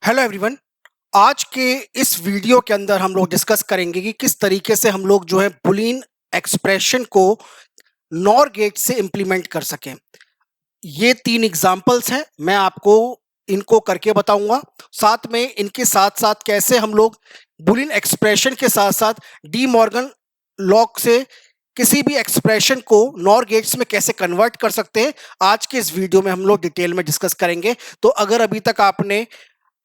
Hello everyone. आज के इस वीडियो के अंदर हम लोग डिस्कस करेंगे कि किस तरीके से हम लोग जो है बुलियन एक्सप्रेशन को नॉर गेट से इंप्लीमेंट कर सकें। ये 3 एग्जांपल्स हैं, मैं आपको इनको करके बताऊंगा। साथ में इनके साथ साथ कैसे हम लोग बुलियन एक्सप्रेशन के साथ साथ डी मॉर्गन लॉ से किसी भी एक्सप्रेशन को नॉर गेट्स में कैसे कन्वर्ट कर सकते हैं, आज के इस वीडियो में हम लोग डिटेल में डिस्कस करेंगे। तो अगर अभी तक आपने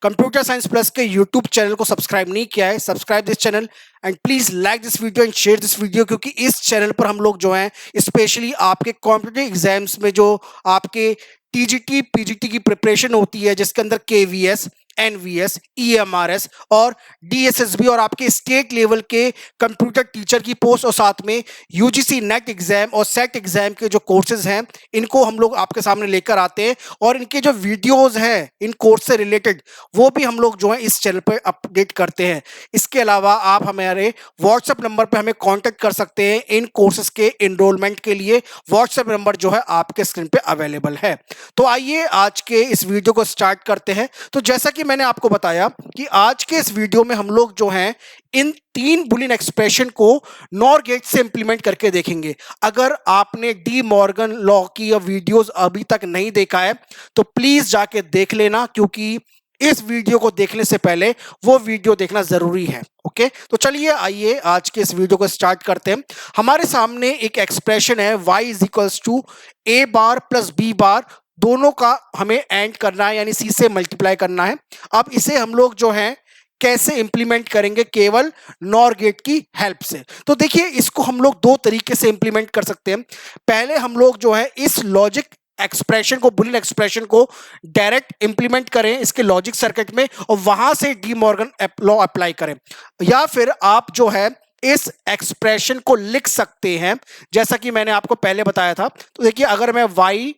कंप्यूटर साइंस प्लस के यूट्यूब चैनल को सब्सक्राइब नहीं किया है, subscribe this channel and please like this video and share this video, क्योंकि इस चैनल पर हम लोग जो हैं स्पेशली आपके कॉम्पिटिटिव एग्जाम्स में जो आपके टीजीटी पीजीटी की प्रिपरेशन होती है, जिसके अंदर केवीएस, एनवीएस, ईएमआरएस और डीएसएसबी और आपके स्टेट लेवल के कंप्यूटर टीचर की पोस्ट और साथ में यूजीसी नेट एग्जाम और सेट एग्जाम के जो कोर्सेज हैं, इनको हम लोग आपके सामने लेकर आते हैं। और इनके जो वीडियोस हैं इन कोर्स से रिलेटेड, वो भी हम लोग जो है इस चैनल पर अपडेट करते हैं। इसके अलावा आप हमारे व्हाट्सएप नंबर पर हमें कांटेक्ट कर सकते हैं इन कोर्सेज के एनरोलमेंट के लिए। व्हाट्सएप नंबर जो है आपके स्क्रीन पे अवेलेबल है। तो आइए आज के इस वीडियो को स्टार्ट करते हैं। तो जैसा कि मैंने आपको बताया कि आज के इस वीडियो में हम लोग जो हैं इन 3 बुलियन एक्सप्रेशन को नॉर गेट से इंप्लीमेंट करके देखेंगे। अगर आपने डी मॉर्गन लॉ की वीडियोस अभी तक नहीं देखा है तो प्लीज जाके देख लेना, क्योंकि इस वीडियो को देखने से पहले वो वीडियो देखना जरूरी है। ओके, तो चलिए आइए आज के इस वीडियो को स्टार्ट करते हैं। हमारे सामने एक एक्सप्रेशन है y is equals to a bar plus b bar, दोनों का हमें एंड करना है, यानी सी से मल्टीप्लाई करना है। अब इसे हम लोग जो है कैसे इंप्लीमेंट करेंगे, केवल नॉर गेट की हेल्प से। तो देखिए, इसको हम लोग 2 तरीके से इंप्लीमेंट कर सकते हैं। पहले हम लोग जो है इस लॉजिक एक्सप्रेशन को, बुलियन एक्सप्रेशन को डायरेक्ट इंप्लीमेंट करें इसके लॉजिक सर्किट में और वहां से डी मॉर्गन लॉ अप्लाई करें, या फिर आप जो है इस एक्सप्रेशन को लिख सकते हैं जैसा कि मैंने आपको पहले बताया था। तो देखिए, अगर मैं y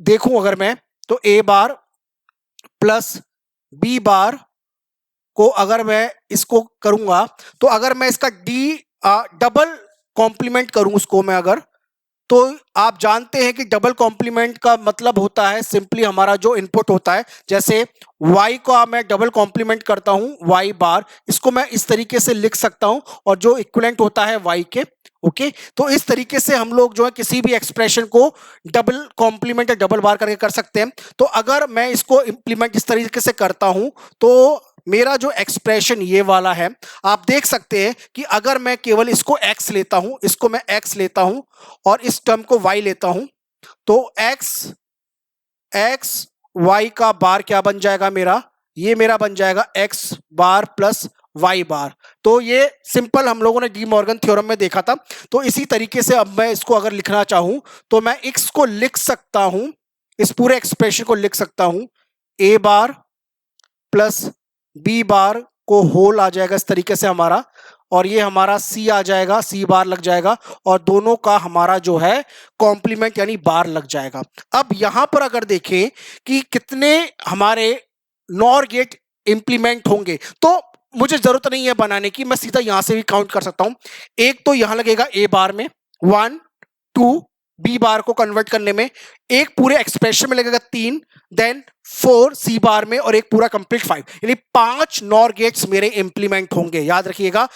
देखूं, अगर मैं तो a बार प्लस b बार को अगर मैं इसको करूंगा, तो अगर मैं इसका डबल कॉम्प्लीमेंट करूं उसको मैं, अगर तो आप जानते हैं कि डबल कॉम्प्लीमेंट का मतलब होता है सिंपली हमारा जो इनपुट होता है, जैसे y को मैं डबल कॉम्प्लीमेंट करता हूं y बार, इसको मैं इस तरीके से लिख सकता हूं और जो इक्विवेलेंट होता है y के। ओके, तो इस तरीके से हम लोग जो है किसी भी एक्सप्रेशन को डबल कॉम्प्लीमेंट या डबल बार करके कर सकते हैं। तो अगर मैं इसको इंप्लीमेंट इस तरीके से करता हूं तो मेरा जो एक्सप्रेशन ये वाला है, आप देख सकते हैं कि अगर मैं केवल इसको x लेता हूं, इसको मैं x लेता हूं और इस टर्म को y लेता हूं, तो x y का बार क्या बन जाएगा मेरा, ये मेरा बन जाएगा x बार प्लस y बार। तो ये सिंपल हम लोगों ने डी मॉर्गन थ्योरम में देखा था। तो इसी तरीके से अब मैं इसको अगर लिखना चाहूं तो मैं x को लिख सकता हूं, इस पूरे एक्सप्रेशन को लिख सकता हूं a बार प्लस b बार को होल आ जाएगा इस तरीके से हमारा, और ये हमारा c आ जाएगा, c बार लग जाएगा और दोनों का हमारा जो है कॉम्प्लीमेंट यानी बार लग जाएगा। अब यहां पर अगर देखें कि कितने हमारे नॉर गेट इंप्लीमेंट होंगे, तो मुझे जरूरत नहीं है बनाने की, मैं सीधा यहां से भी काउंट कर सकता हूं। एक तो यहां लगेगा a बार में 1 2, बी बार को कन्वर्ट करने में एक पूरे एक्सप्रेशन में लगेगा 3, देन 4 सी बार में और एक पूरा कंप्लीट 5, यानी 5 नॉर गेट्स मेरे इंप्लीमेंट होंगे। याद रखिएगा,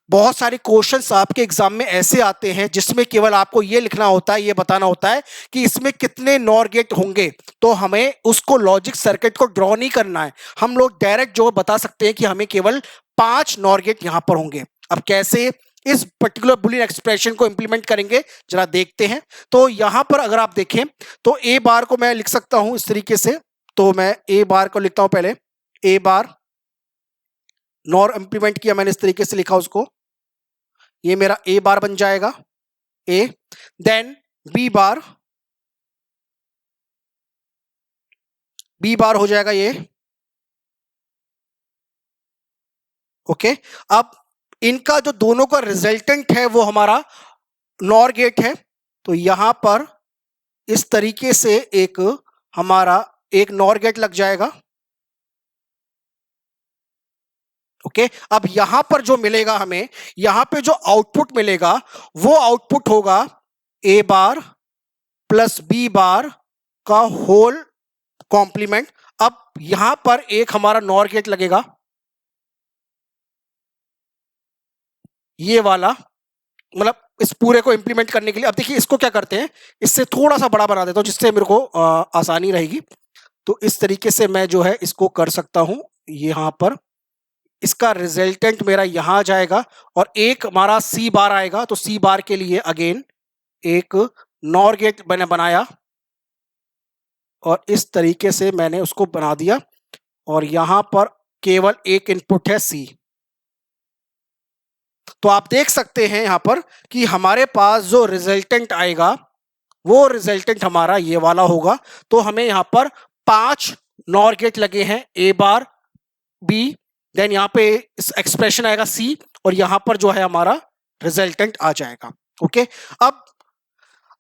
बहुत सारे क्वेश्चंस आपके एग्जाम में ऐसे आते हैं जिसमें केवल आपको ये लिखना होता है, ये बताना होता है कि इसमें कितने नॉर गेट होंगे। तो हमें उसको लॉजिक सर्किट को ड्रॉ नहीं करना है, हम लोग डायरेक्ट जो बता सकते हैं कि हमें केवल 5 नॉर गेट यहां पर होंगे। अब कैसे इस पर्टिकुलर बुलियन एक्सप्रेशन को इंप्लीमेंट करेंगे जरा देखते हैं। तो यहां पर अगर आप देखें तो ए बार को मैं लिख सकता हूं इस तरीके से, तो मैं ए बार को लिखता हूं, पहले ए बार नॉर इंप्लीमेंट किया मैंने, इस तरीके से लिखा उसको, ये मेरा ए बार बन जाएगा ए, देन बी बार हो जाएगा ये। ओके, अब इनका जो दोनों का रिजल्टेंट है वो हमारा नॉर गेट है, तो यहां पर इस तरीके से एक हमारा एक नॉर गेट लग जाएगा। ओके, अब यहां पर जो मिलेगा हमें, यहां पे जो आउटपुट मिलेगा वो आउटपुट होगा ए बार प्लस बी बार का होल कॉम्प्लीमेंट। अब यहां पर एक हमारा नॉर गेट लगेगा, ये वाला, मतलब इस पूरे को इंप्लीमेंट करने के लिए। अब देखिए इसको क्या करते हैं, इससे थोड़ा सा बड़ा बना देता हूं जिससे मेरे को आसानी रहेगी। तो इस तरीके से मैं जो है इसको कर सकता हूं। यहां पर इसका रिजल्टेंट मेरा यहां जाएगा और एक हमारा सी बार आएगा। तो सी बार के लिए अगेन एक नॉर गेट मैंने बनाया और इस तरीके से मैंने उसको बना दिया और यहां पर केवल एक इनपुट है सी। तो आप देख सकते हैं यहां पर कि हमारे पास जो रिजल्टेंट आएगा वो रिजल्टेंट हमारा ये वाला होगा। तो हमें यहां पर 5 नॉर गेट लगे हैं, ए बार, बी, देन यहां पे इस एक्सप्रेशन आएगा सी और यहां पर जो है हमारा रिजल्टेंट आ जाएगा। ओके, अब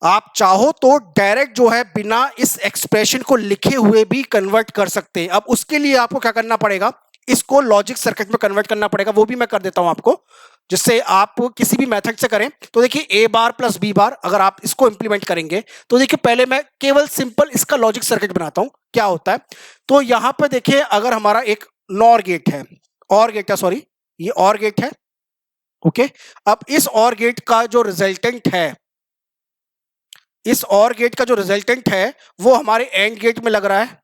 आप चाहो तो डायरेक्ट जो है बिना इस एक्सप्रेशन को लिखे हुए भी कन्वर्ट कर सकते हैं। अब उसके लिए आपको क्या करना पड़ेगा, इसको लॉजिक सर्किट में कन्वर्ट करना पड़ेगा, वो भी मैं कर देता हूं आपको, जिससे आप किसी भी मेथड से करें। तो देखिए ए बार प्लस बी बार, अगर आप इसको इंप्लीमेंट करेंगे तो देखिए पहले मैं केवल सिंपल इसका लॉजिक सर्किट बनाता हूं क्या होता है। तो यहां पर देखिए अगर हमारा एक नॉर गेट है, और गेट है, सॉरी ये और गेट है। ओके, अब इस और गेट का जो रिजल्टेंट है, इस और गेट का जो रिजल्टेंट है वो हमारे एंड गेट में लग रहा है।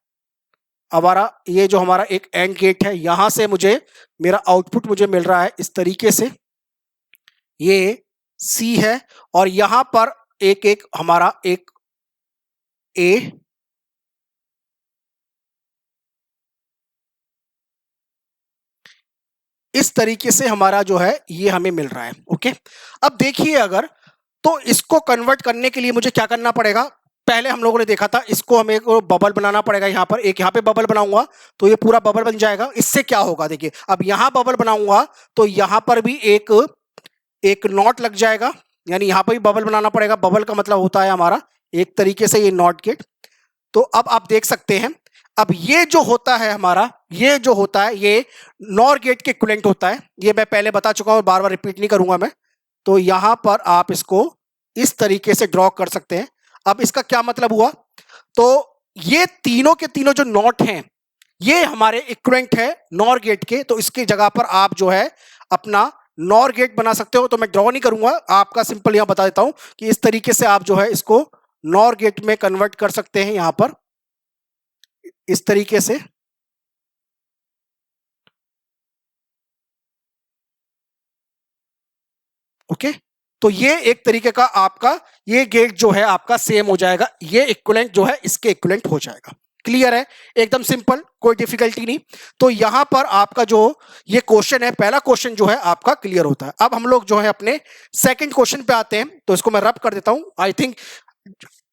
हमारा ये जो हमारा एक एंड गेट है, यहां से मुझे मेरा आउटपुट मुझे मिल रहा है इस तरीके से, ये सी है और यहां पर एक एक हमारा एक ए, इस तरीके से हमारा जो है ये हमें मिल रहा है। ओके, अब देखिए अगर, तो इसको कन्वर्ट करने के लिए मुझे क्या करना पड़ेगा, पहले हम लोगों ने देखा था इसको हमें एक बबल बनाना पड़ेगा। यहां पर एक, यहां पे बबल बनाऊंगा तो ये पूरा बबल बन जाएगा। इससे क्या होगा देखिए, अब यहां बबल बनाऊंगा तो यहां पर भी एक एक नॉट लग जाएगा, यानी यहां पर भी बबल बनाना पड़ेगा। बबल का मतलब होता है हमारा एक तरीके से ये नॉट गेट। तो अब आप देख सकते हैं, अब ये जो होता है हमारा, ये जो होता है ये नॉर गेट के इक्विवेलेंट होता है। ये मैं पहले बता चुका हूं, बार बार रिपीट नहीं करूंगा मैं। तो यहां पर आप इसको इस तरीके से ड्रॉ कर सकते हैं। अब इसका क्या मतलब हुआ, तो ये तीनों के तीनों जो नॉट हैं ये हमारे इक्विवेलेंट है नॉर गेट के। तो इसकी जगह पर आप जो है अपना नॉर गेट बना सकते हो। तो मैं ड्रॉ नहीं करूंगा, आपका सिंपल यहां बता देता हूं कि इस तरीके से आप जो है इसको नॉर गेट में कन्वर्ट कर सकते हैं, यहां पर इस तरीके से। ओके, तो ये एक तरीके का आपका ये गेट जो है आपका सेम हो जाएगा, ये इक्विवेलेंट जो है इसके इक्विवेलेंट हो जाएगा। क्लियर है, एकदम सिंपल, कोई डिफिकल्टी नहीं। तो यहां पर आपका जो ये क्वेश्चन है, पहला क्वेश्चन जो है आपका क्लियर होता है। अब हम लोग जो है अपने सेकंड क्वेश्चन पे आते हैं। तो इसको मैं रब कर देता हूं। आई थिंक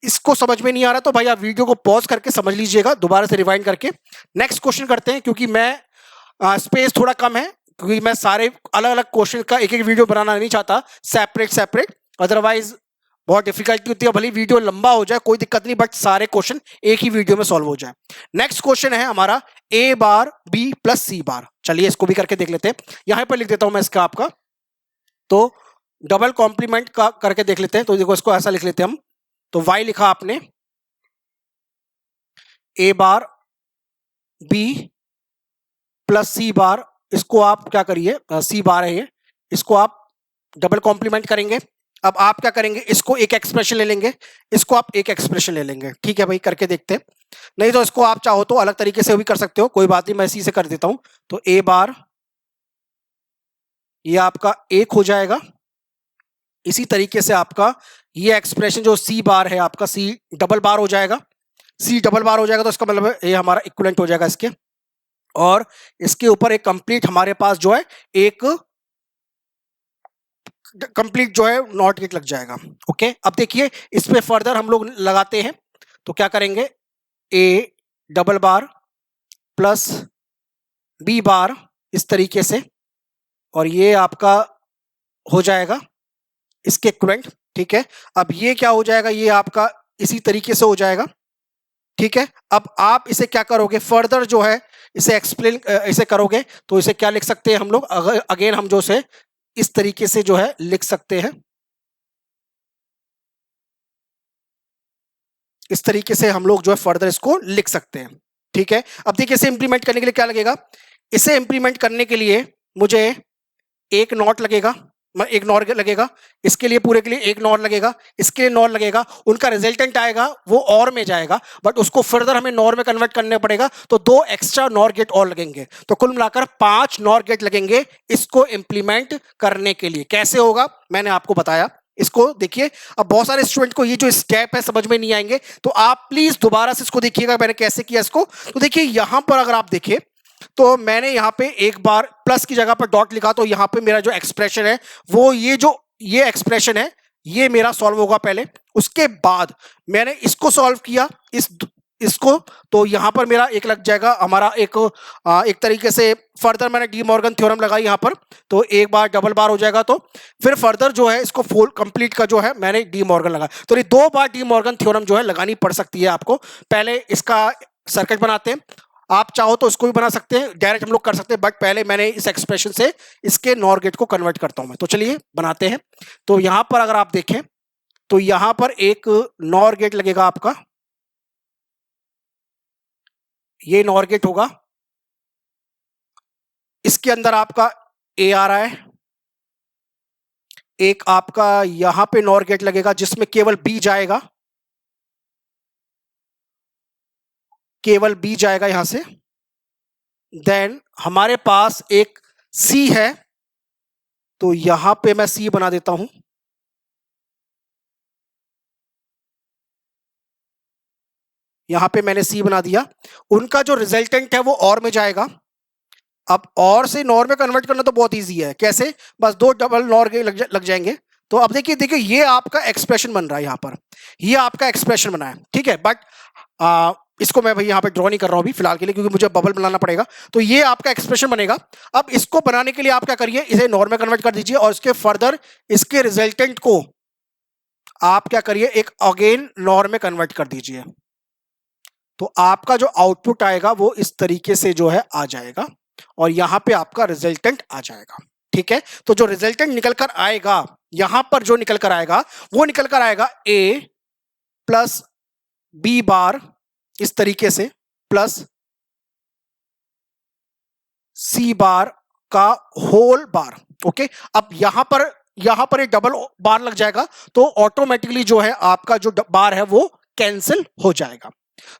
इसको समझ में नहीं आ रहा तो भाई आप वीडियो को पॉज करके समझ लीजिएगा, दोबारा से रिवाइंड करके। नेक्स्ट क्वेश्चन करते हैं, क्योंकि मैं स्पेस थोड़ा कम है, क्योंकि मैं सारे अलग अलग क्वेश्चन का एक एक वीडियो बनाना नहीं चाहता सेपरेट सेपरेट, अदरवाइज बहुत डिफिकल्टी होती है। भले वीडियो लंबा हो जाए कोई दिक्कत नहीं, बट सारे क्वेश्चन एक ही वीडियो में सॉल्व हो जाए। नेक्स्ट क्वेश्चन है हमारा ए बार बी प्लस सी बार। चलिए इसको भी करके देख लेते हैं। यहां पर लिख देता हूं मैं इसका आपका, तो डबल कॉम्प्लीमेंट का करके देख लेते हैं। तो देखो इसको ऐसा लिख लेते हैं हम। तो y लिखा आपने, ए बार बी प्लस सी बार, इसको आप क्या करिए, सी बार है ये, इसको आप डबल कॉम्प्लीमेंट करेंगे। अब आप क्या करेंगे, इसको एक एक्सप्रेशन ले लेंगे, इसको आप एक एक्सप्रेशन ले लेंगे। ठीक है भाई, करके देखते हैं। नहीं तो इसको आप चाहो तो अलग तरीके से भी कर सकते हो, कोई बात नहीं, मैं इसी से कर देता हूं। तो ए बार ये आपका एक हो जाएगा। इसी तरीके से आपका ये एक्सप्रेशन जो सी बार है आपका सी डबल बार हो जाएगा। सी डबल बार हो जाएगा तो इसका मतलब ये हमारा इक्विवेलेंट हो जाएगा इसके, और इसके ऊपर एक कंप्लीट हमारे पास जो है एक कंप्लीट जो है नॉट गेट लग जाएगा। ओके, अब देखिए इस पे फर्दर हम लोग लगाते हैं। तो क्या करेंगे, a double bar plus b bar इस तरीके से, और ये आपका हो जाएगा इसके इक्विवेलेंट। ठीक है, अब ये क्या हो जाएगा, ये आपका इसी तरीके से हो जाएगा। ठीक है, अब आप इसे क्या करोगे, फर्दर जो है इसे एक्सप्लेन इसे करोगे तो इसे क्या लिख सकते हैं हम लोग, अगर अगेन हम जो से इस तरीके से जो है लिख सकते हैं। इस तरीके से हम लोग जो है फर्दर इसको लिख सकते हैं। ठीक है, अब देखिए इसे इंप्लीमेंट करने के लिए क्या लगेगा, इसे इंप्लीमेंट करने के लिए मुझे एक नॉट लगेगा, एक नॉर लगेगा, इसके लिए पूरे के लिए एक नॉर लगेगा, इसके लिए नॉर लगेगा, उनका रिजल्टेंट आएगा वो और में जाएगा, बट उसको फर्दर हमें नॉर में कन्वर्ट करने पड़ेगा, तो 2 एक्स्ट्रा नॉर गेट और लगेंगे, तो कुल मिलाकर 5 नॉर गेट लगेंगे इसको इंप्लीमेंट करने के लिए। कैसे होगा मैंने आपको बताया, इसको देखिए। अब बहुत सारे स्टूडेंट को ये जो स्टेप है समझ में नहीं आएंगे, तो आप प्लीज दोबारा से इसको देखिएगा मैंने कैसे किया इसको। तो देखिए यहां पर अगर आप देखिए तो मैंने यहां पे एक बार प्लस की जगह पर डॉट लिखा, तो यहां पे मेरा जो एक्सप्रेशन है वो ये एक्सप्रेशन है ये मेरा सॉल्व होगा पहले, उसके बाद मैंने इसको सॉल्व किया इसको, तो यहां पर मेरा एक लग जाएगा हमारा एक तरीके से फर्दर मैंने डी मॉर्गन थ्योरम लगाई यहां पर, तो एक बार डबल बार हो जाएगा, तो फिर फर्दर जो है इसको फुल कंप्लीट का जो है मैंने डी मॉर्गन लगा, तो ये 2 बार डी मॉर्गन थ्योरम जो है लगानी पड़ सकती है आपको। पहले इसका सर्किट बनाते हैं, आप चाहो तो इसको भी बना सकते हैं, डायरेक्ट हम लोग कर सकते हैं, बट पहले मैंने इस एक्सप्रेशन से इसके नॉर गेट को कन्वर्ट करता हूं मैं, तो चलिए बनाते हैं। तो यहां पर अगर आप देखें तो यहां पर एक नॉर गेट लगेगा आपका, ये नॉर गेट होगा, इसके अंदर आपका ए आ रहा है, एक आपका यहां पे नॉर गेट लगेगा जिसमें केवल बी जाएगा, केवल बी जाएगा यहां से, देन हमारे पास एक सी है, तो यहां पे मैं सी बना देता हूं, यहां पे मैंने सी बना दिया, उनका जो रिजल्टेंट है वो और में जाएगा। अब और से नॉर में कन्वर्ट करना तो बहुत इजी है, कैसे, बस 2 डबल नॉर के लग जाएंगे। तो अब देखिए देखिए ये आपका एक्सप्रेशन बन रहा है यहां पर, ये आपका एक्सप्रेशन बना है, ठीक है, बट इसको मैं भाई यहां पे ड्रॉ नहीं कर रहा हूं अभी फिलहाल के लिए, क्योंकि मुझे बबल बनाना पड़ेगा, तो ये आपका एक्सप्रेशन बनेगा। अब इसको बनाने के लिए आप क्या करिए, इसे नॉर में कन्वर्ट कर दीजिए और इसके फर्दर इसके रिजल्टेंट को आप क्या करिए एक अगेन नॉर में कन्वर्ट कर दीजिए, तो आपका जो आउटपुट आएगा वो इस तरीके से जो है आ जाएगा और यहां पे आपका रिजल्टेंट आ जाएगा, ठीक है। तो जो रिजल्टेंट निकल कर आएगा यहां पर जो निकल कर आएगा वो निकल कर आएगा ए प्लस बी बार इस तरीके से प्लस सी बार का होल बार, ओके। अब यहां पर एक डबल बार लग जाएगा, तो ऑटोमेटिकली जो है आपका जो बार है वो कैंसिल हो जाएगा।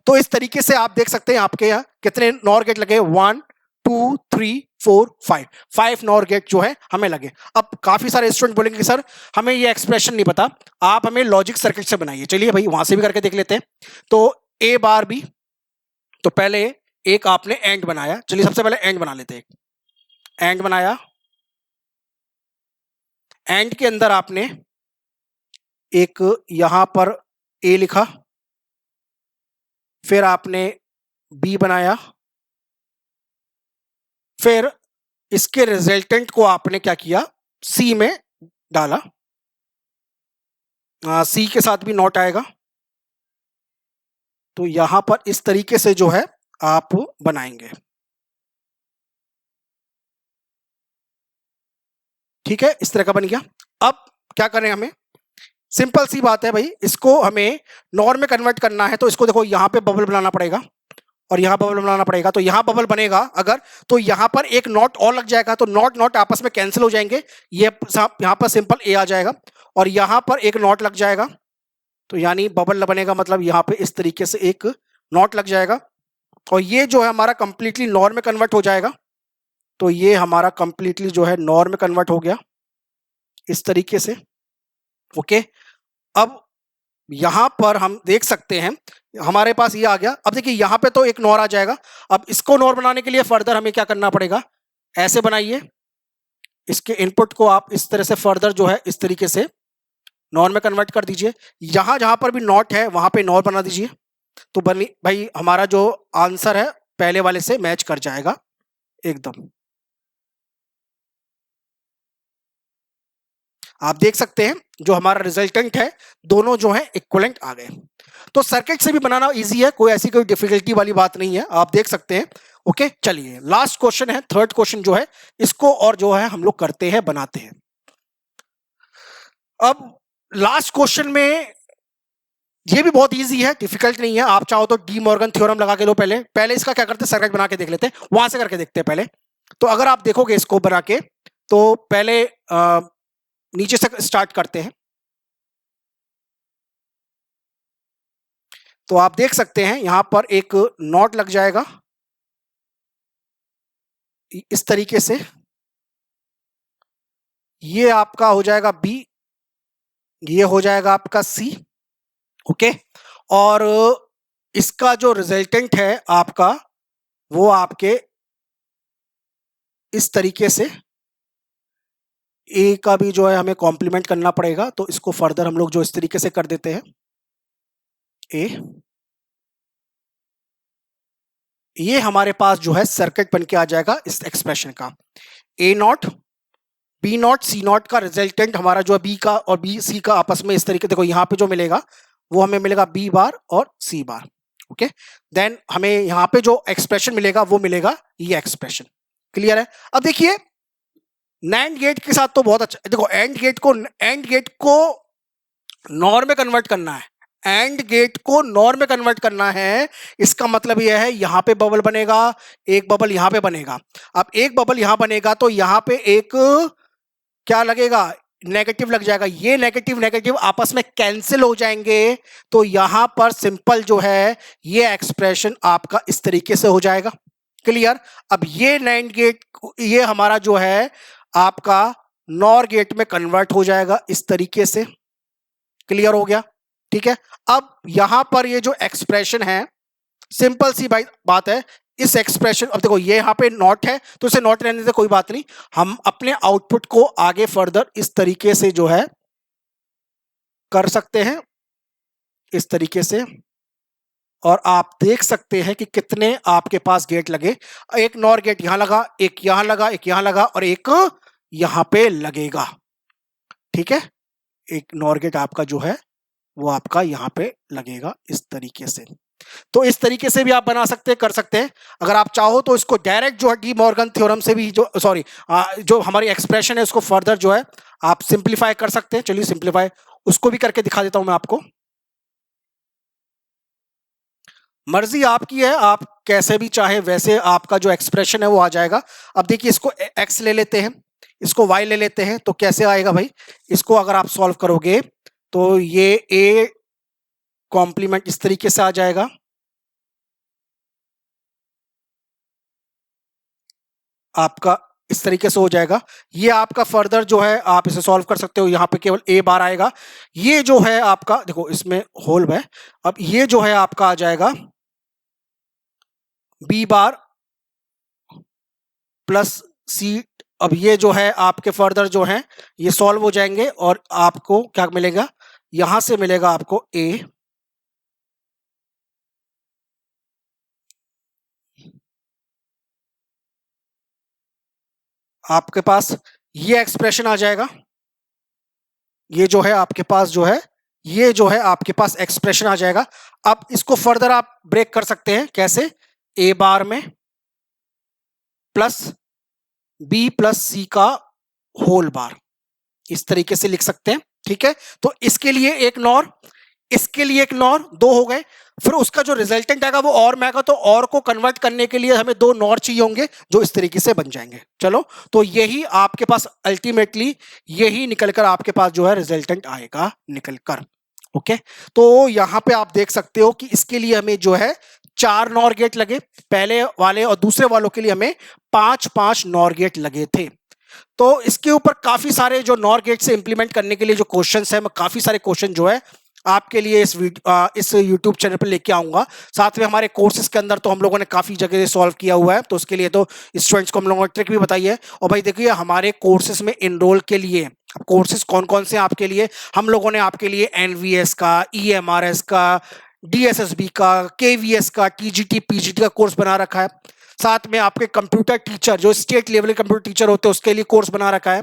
तो इस तरीके से आप देख सकते हैं आपके यहाँ कितने नॉर गेट लगे, 1 2 3 4 5 नॉर गेट जो है हमें लगे। अब काफी सारे स्टूडेंट बोलेंगे कि सर हमें ये एक्सप्रेशन नहीं पता, आप हमें लॉजिक सर्किट से बनाइए। चलिए भाई वहां से भी करके देख लेते हैं। तो ए बार बी, तो पहले एक आपने एंड बनाया, चलिए सबसे पहले एंड बना लेते हैं। एंड बनाया, एंड के अंदर आपने एक यहां पर ए लिखा, फिर आपने बी बनाया, फिर इसके रिजल्टेंट को आपने क्या किया सी में डाला, सी के साथ भी नॉट आएगा, तो यहां पर इस तरीके से जो है आप बनाएंगे, ठीक है, इस तरह का बन गया। अब क्या करें, हमें सिंपल सी बात है भाई, इसको हमें नॉर में कन्वर्ट करना है, तो इसको देखो यहां पे बबल बनाना पड़ेगा और यहां बबल बनाना पड़ेगा, तो यहां बबल बनेगा अगर, तो यहां पर एक नॉट और लग जाएगा, तो नॉट नॉट आपस में कैंसिल हो जाएंगे, ये यहां पर सिंपल ए आ जाएगा और यहां पर एक नॉट लग जाएगा, तो यानी बबल बनेगा, मतलब यहां पे इस तरीके से एक नॉट लग जाएगा और ये जो है हमारा कंप्लीटली नॉर में कन्वर्ट हो जाएगा। तो ये हमारा कंप्लीटली जो है नॉर में कन्वर्ट हो गया इस तरीके से, ओके। अब यहां पर हम देख सकते हैं हमारे पास ये आ गया। अब देखिए यहां पे तो एक नॉर आ जाएगा, अब इसको नॉर बनाने के लिए फर्दर हमें क्या करना पड़ेगा, ऐसे बनाइए, इसके इनपुट को आप इस तरह से फर्दर जो है इस तरीके से नॉर में कन्वर्ट कर दीजिए, यहां जहां पर भी नॉट है वहां पे नॉर बना दीजिए, तो बनी भाई हमारा जो आंसर है पहले वाले से मैच कर जाएगा एकदम। आप देख सकते हैं जो हमारा रिजल्टेंट है दोनों जो है इक्विवेलेंट आ गए। तो सर्किट से भी बनाना इजी है, कोई ऐसी कोई डिफिकल्टी वाली बात नहीं है, आप देख सकते हैं, ओके। चलिए लास्ट क्वेश्चन है, थर्ड क्वेश्चन जो है इसको और जो है हम लोग करते हैं, बनाते हैं। अब लास्ट क्वेश्चन में ये भी बहुत इजी है, डिफिकल्ट नहीं है। आप चाहो तो डी मॉर्गन थ्योरम लगा के लो। पहले पहले इसका क्या करते हैं, सर्किट बना के देख लेते हैं, वहां से करके देखते हैं पहले। तो अगर आप देखोगे इसको बना के, तो पहले नीचे से स्टार्ट करते हैं। तो आप देख सकते हैं यहां पर एक नॉट लग जाएगा इस तरीके से। ये आपका हो जाएगा बी, ये हो जाएगा आपका सी। ओके, और इसका जो रिजल्टेंट है आपका, वो आपके इस तरीके से ए का भी जो है हमें कॉम्प्लीमेंट करना पड़ेगा। तो इसको फर्दर हम लोग जो इस तरीके से कर देते हैं, ए, ये हमारे पास जो है सर्किट बन के आ जाएगा इस एक्सप्रेशन का। A not B not C not का रिजल्टेंट हमारा जो है बी का और बी सी का आपस में इस तरीके, देखो यहाँ पे जो मिलेगा वो हमें मिलेगा बी बार और सी बार। ओके, देन हमें यहाँ पे जो एक्सप्रेशन मिलेगा वो मिलेगा ये एक्सप्रेशन। क्लियर है? अब देखिए नैंड गेट के साथ तो बहुत अच्छा, देखो एंड गेट को नॉर में कन्वर्ट करना है, एंड गेट को नॉर में कन्वर्ट करना है। इसका मतलब यह है यहां पे बबल बनेगा, एक बबल यहां पे बनेगा। अब एक बबल यहां बनेगा तो यहां पे एक क्या लगेगा, नेगेटिव लग जाएगा। ये नेगेटिव नेगेटिव आपस में कैंसिल हो जाएंगे। तो यहां पर सिंपल जो है ये एक्सप्रेशन आपका इस तरीके से हो जाएगा। क्लियर? अब ये नैंड गेट, ये हमारा जो है आपका नॉर गेट में कन्वर्ट हो जाएगा इस तरीके से। क्लियर हो गया? ठीक है। अब यहां पर ये जो एक्सप्रेशन है, सिंपल सी बात है, इस एक्सप्रेशन, अब देखो ये यहां पे नॉट है तो इसे नॉट रहने दे, कोई बात नहीं। हम अपने आउटपुट को आगे फर्दर इस तरीके से जो है कर सकते हैं, इस तरीके से। और आप देख सकते हैं कि कितने आपके पास गेट लगे। एक नॉर गेट यहां लगा, एक यहां लगा, एक यहां लगा और एक यहां पे लगेगा। ठीक है, एक नॉर गेट आपका जो है वो आपका यहां पे लगेगा इस तरीके से। तो इस तरीके से भी आप बना सकते हैं, कर सकते हैं। अगर आप चाहो तो इसको डायरेक्ट जो है डी मॉर्गन थ्योरम से भी, जो सॉरी जो हमारी एक्सप्रेशन है उसको फर्दर जो है आप सिंप्लीफाई कर सकते हैं। चलिए सिंप्लीफाई उसको भी करके दिखा देता हूं मैं आपको। मर्जी आपकी है, आप कैसे भी चाहे वैसे आपका जो एक्सप्रेशन है वो आ जाएगा। अब देखिए इसको एक्स ले लेते हैं, इसको वाई ले लेते हैं, तो कैसे आएगा भाई? इसको अगर आप सॉल्व करोगे तो ये ए कॉम्प्लीमेंट इस तरीके से आ जाएगा। आपका इस तरीके से हो जाएगा। ये आपका फर्दर जो है आप इसे सॉल्व कर सकते हो। यहाँ पे केवल ए बार आएगा। ये जो है आपका, देखो इसमें होल है। अब ये जो है आपका आ जाएगा बी बार प्लस सी। अब ये जो है आपके फर्दर जो है ये सॉल्व हो जाएंगे और आपको क्या मिलेगा, यहां से मिलेगा आपको ए, आपके पास ये एक्सप्रेशन आ जाएगा। ये जो है आपके पास जो है, ये जो है आपके पास एक्सप्रेशन आ जाएगा। अब इसको फर्दर आप ब्रेक कर सकते हैं, कैसे? ए बार में प्लस बी प्लस सी का होल बार, इस तरीके से लिख सकते हैं। ठीक है, तो इसके लिए एक नॉर, इसके लिए एक नॉर, दो हो गए। फिर उसका जो रिजल्टेंट आएगा वो और में आएगा, तो और को कन्वर्ट करने के लिए हमें दो नॉर चाहिए होंगे जो इस तरीके से बन जाएंगे। चलो, तो यही आपके पास अल्टीमेटली यही निकलकर आपके पास जो है रिजल्टेंट आएगा निकलकर। ओके, तो यहां पे आप देख सकते हो कि इसके लिए हमें जो है 4 नॉर गेट लगे पहले वाले, और दूसरे वालों के लिए हमें 5-5 नॉर गेट लगे थे। तो इसके ऊपर काफी सारे जो नॉर गेट से इंप्लीमेंट करने के लिए जो क्वेश्चंस है, मैं काफी सारे क्वेश्चन जो है आपके लिए इस यूट्यूब चैनल पर लेके आऊंगा। साथ में हमारे कोर्सेज के अंदर तो हम लोगों ने काफी जगह सॉल्व किया हुआ है, तो उसके लिए तो स्टूडेंट्स को हम लोगों ने ट्रिक भी बताई है। और भाई देखिए हमारे कोर्सेज में इनरोल के लिए, कोर्सेज कौन कौन से आपके लिए, हम लोगों ने आपके लिए एनवीएस का, ईएमआरएस का, डीएसएसबी का, केवीएस का, टीजीटी पीजीटी का कोर्स बना रखा है। साथ में आपके कंप्यूटर टीचर, जो स्टेट लेवल के कंप्यूटर टीचर होते हैं उसके लिए कोर्स बना रखा है।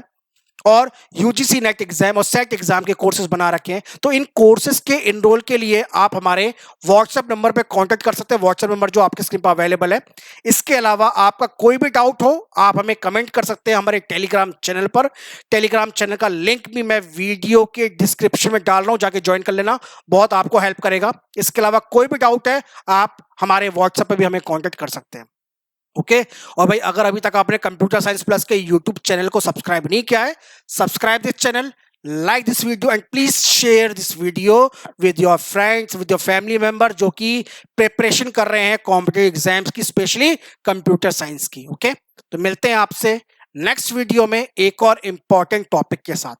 और यूजीसी नेट एग्जाम और सेट एग्जाम के कोर्सेज बना रखे हैं। तो इन कोर्सेज के इनरोल के लिए आप हमारे व्हाट्सएप नंबर पे कांटेक्ट कर सकते हैं, व्हाट्सएप नंबर जो आपके स्क्रीन पर अवेलेबल है। इसके अलावा आपका कोई भी डाउट हो आप हमें कमेंट कर सकते हैं हमारे टेलीग्राम चैनल पर। टेलीग्राम चैनल का लिंक भी मैं वीडियो के डिस्क्रिप्शन में डाल रहा हूं, जाके ज्वाइन कर लेना, बहुत आपको हेल्प करेगा। इसके अलावा कोई भी डाउट है आप हमारे व्हाट्सएप पे भी हमें कांटेक्ट कर सकते हैं। ओके और भाई अगर अभी तक आपने कंप्यूटर साइंस प्लस के यूट्यूब चैनल को सब्सक्राइब नहीं किया है, subscribe this channel, like this video and please share this video with your friends, with your family member जो कि प्रिपरेशन कर रहे हैं कॉम्पिटिटिव एग्जाम्स की, स्पेशली कंप्यूटर साइंस की। ओके तो मिलते हैं आपसे नेक्स्ट वीडियो में एक और इंपॉर्टेंट टॉपिक के साथ।